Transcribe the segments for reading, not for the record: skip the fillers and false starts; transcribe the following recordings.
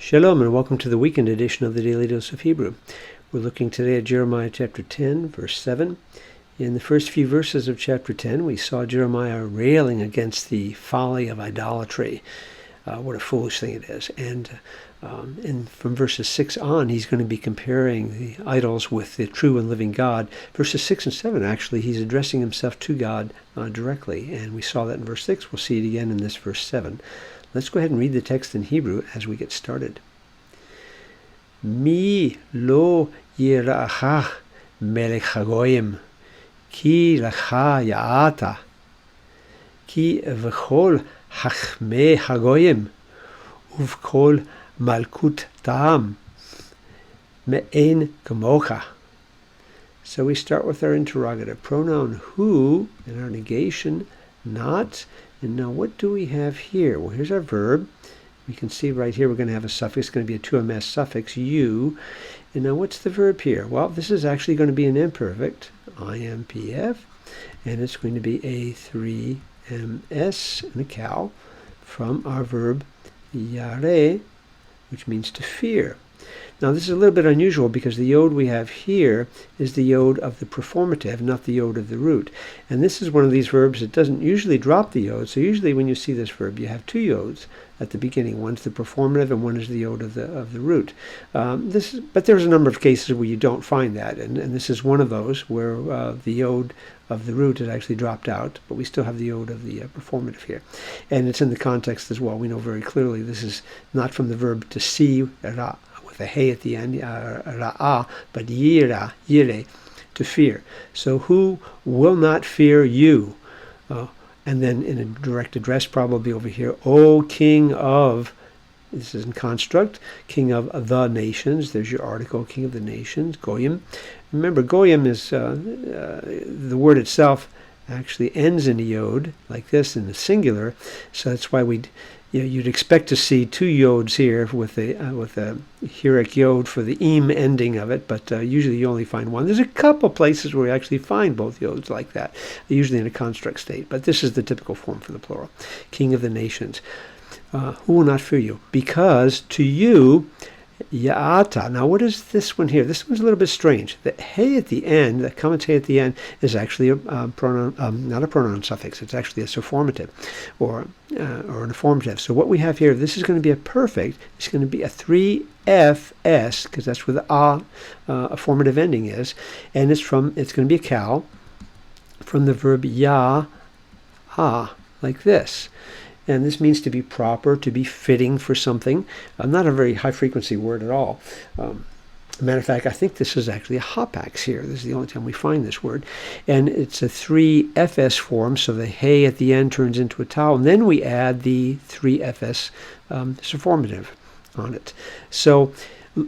Shalom and welcome to the weekend edition of the Daily Dose of Hebrew. We're looking today at Jeremiah chapter 10, verse 7. In the first few verses of chapter 10, we saw Jeremiah railing against the folly of idolatry. What a foolish thing it is. And from verses 6 on, he's going to be comparing the idols with the true and living God. Verses 6 and 7, actually, he's addressing himself to God directly. And we saw that in verse 6. We'll see it again in this verse 7. Let's go ahead and read the text in Hebrew as we get started. Mi lo yira'ach melech hagoyim, ki lacha ya'ata, ki v'chol hachmei hagoyim, uv'kol malkut ta'am, me'en kamocha. So we start with our interrogative pronoun who, and our negation not. And now what do we have here? Well, here's our verb. We can see right here we're going to have a suffix. It's going to be a 2ms suffix, you. And now what's the verb here? Well, this is actually going to be an imperfect, IMPF, and it's going to be a 3ms and a cow from our verb yare, which means to fear. Now this is a little bit unusual because the yod we have here is the yod of the performative, not the yod of the root. And this is one of these verbs that doesn't usually drop the yod. So usually when you see this verb, you have two yods at the beginning. One's the performative and one is the yod of the root. But there's a number of cases where you don't find that. And this is one of those where the yod of the root is actually dropped out, but we still have the yod of the performative here. And it's in the context as well. We know very clearly this is not from the verb to see, ra, with a hey at the end, ra'ah, but yira, yire, to fear. So who will not fear you? And then in a direct address probably over here, O King of, this is in construct, King of the nations. There's your article, King of the nations, Goyim. Remember, Goyim is, the word itself actually ends in a yod, like this, in the singular. So that's why you'd expect to see two yods here with a hierarch yod for the im ending of it, but usually you only find one. There's a couple places where you actually find both yods like that, usually in a construct state, but this is the typical form for the plural. King of the nations. Who will not fear you? Because to you, Ya'ata. Now, what is this one here? This one's a little bit strange. The hey at the end, the comment hey at the end, is actually a pronoun, not a pronoun suffix. It's actually a sufformative or an affirmative. So what we have here, this is going to be a perfect. It's going to be a 3fs, because that's where the affirmative ending is, and it's going to be a cow from the verb ya, like this. And this means to be proper, to be fitting for something. Not a very high-frequency word at all. Matter of fact, I think this is actually a hapax here. This is the only time we find this word. And it's a 3fs form, so the hey at the end turns into a tau. And then we add the 3fs sufformative on it. So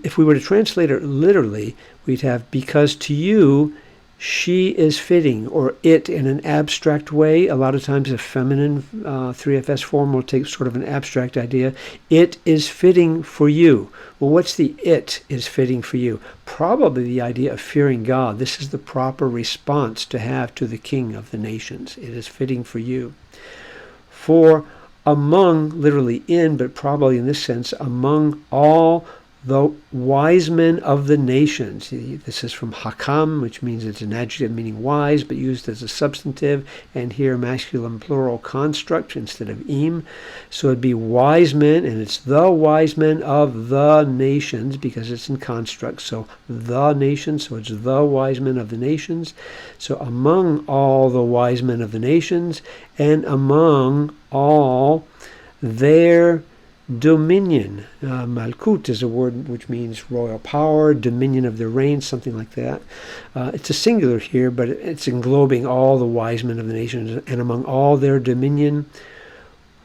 if we were to translate it literally, we'd have, because to you, she is fitting, or it in an abstract way. A lot of times a feminine 3fs form will take sort of an abstract idea. It is fitting for you. Well, what's the it is fitting for you? Probably the idea of fearing God. This is the proper response to have to the King of the nations. It is fitting for you. For among, literally in, but probably in this sense, among all the wise men of the nations. This is from hakam, which means it's an adjective meaning wise, but used as a substantive, and here masculine plural construct instead of im. So it'd be wise men, and it's the wise men of the nations, because it's in construct. So the nations, so it's the wise men of the nations. So among all the wise men of the nations, and among all their dominion. Malkut is a word which means royal power, dominion of their reign, something like that. It's a singular here, but it's englobing all the wise men of the nations, and among all their dominion,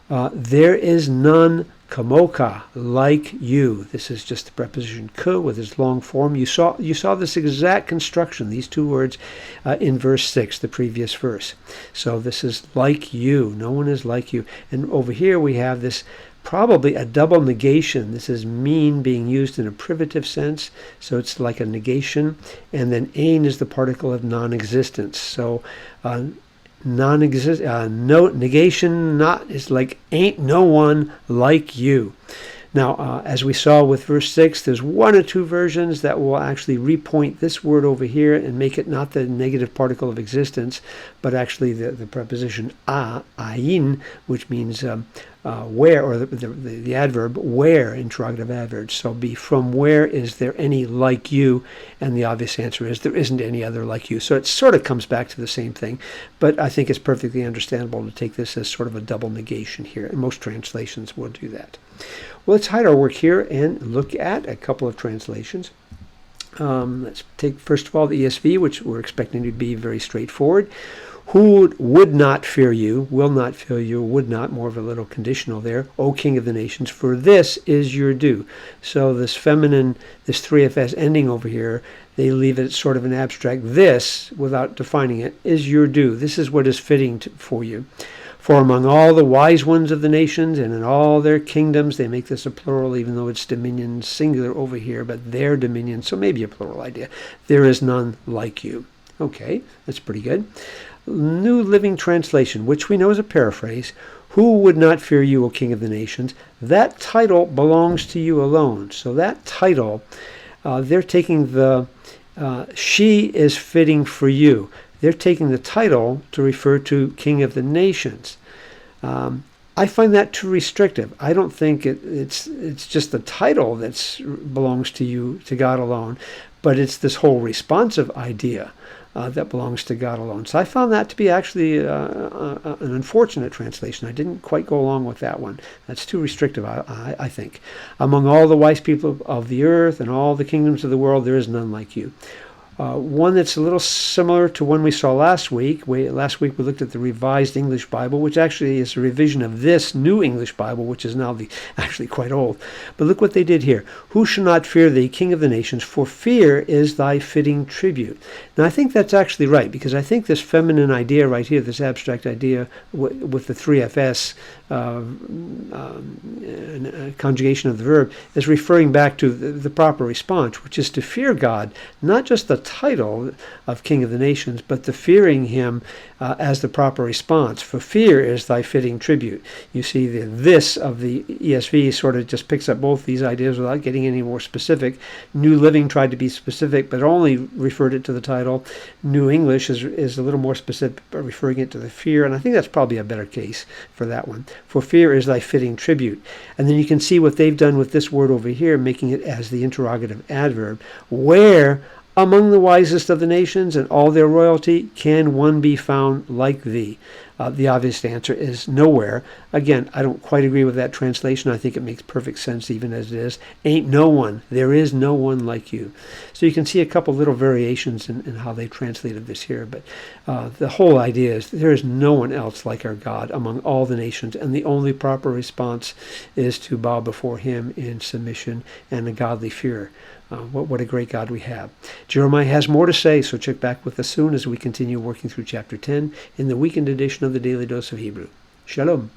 there is none kamoka, like you. This is just the preposition ka with its long form. You saw this exact construction, these two words, in verse 6, the previous verse. So this is like you. No one is like you. And over here we have this probably a double negation. This is mean being used in a privative sense, so it's like a negation. And then ein is the particle of non-existence. So no negation, not is like ain't no one like you. Now, as we saw with verse 6, there's one or two versions that will actually repoint this word over here and make it not the negative particle of existence, but actually the preposition ayin, which means where, or the adverb where, interrogative adverb. So be from where is there any like you? And the obvious answer is there isn't any other like you. So it sort of comes back to the same thing, but I think it's perfectly understandable to take this as sort of a double negation here, and most translations will do that. Well, let's hide our work here and look at a couple of translations. Let's take, first of all, the ESV, which we're expecting to be very straightforward. Who would not fear you, will not fear you, would not, more of a little conditional there, O King of the nations, for this is your due. So this feminine, this 3FS ending over here, they leave it sort of an abstract. This, without defining it, is your due. This is what is fitting for you. For among all the wise ones of the nations and in all their kingdoms, they make this a plural, even though it's dominion singular over here, but their dominion, so maybe a plural idea. There is none like you. Okay, that's pretty good. New Living Translation, which we know is a paraphrase. Who would not fear you, O King of the nations? That title belongs to you alone. So that title, they're taking the, she is fitting for you. They're taking the title to refer to King of the Nations. I find that too restrictive. I don't think it's just the title that belongs to you, to God alone, but it's this whole responsive idea that belongs to God alone. So I found that to be actually an unfortunate translation. I didn't quite go along with that one. That's too restrictive, I think. Among all the wise people of the earth and all the kingdoms of the world, there is none like you. One that's a little similar to one we saw last week. Last week we looked at the Revised English Bible, which actually is a revision of this New English Bible, which is now actually quite old. But look what they did here. Who shall not fear thee, King of the nations? For fear is thy fitting tribute. Now I think that's actually right, because I think this feminine idea right here, this abstract idea with the 3FS conjugation of the verb, is referring back to the proper response, which is to fear God, not just the title of King of the Nations, but the fearing him as the proper response. For fear is thy fitting tribute. You see, the this of the ESV sort of just picks up both these ideas without getting any more specific. New Living tried to be specific, but only referred it to the title. New English is a little more specific, referring it to the fear, and I think that's probably a better case for that one. For fear is thy fitting tribute. And then you can see what they've done with this word over here, making it as the interrogative adverb. Where among the wisest of the nations and all their royalty can one be found like thee? The obvious answer is nowhere. Again, I don't quite agree with that translation. I think it makes perfect sense even as it is. Ain't no one. There is no one like you. So you can see a couple little variations in how they translated this here. But the whole idea is there is no one else like our God among all the nations. And the only proper response is to bow before him in submission and a godly fear. What a great God we have. Jeremiah has more to say, so check back with us soon as we continue working through chapter 10 in the weekend edition of the Daily Dose of Hebrew. Shalom.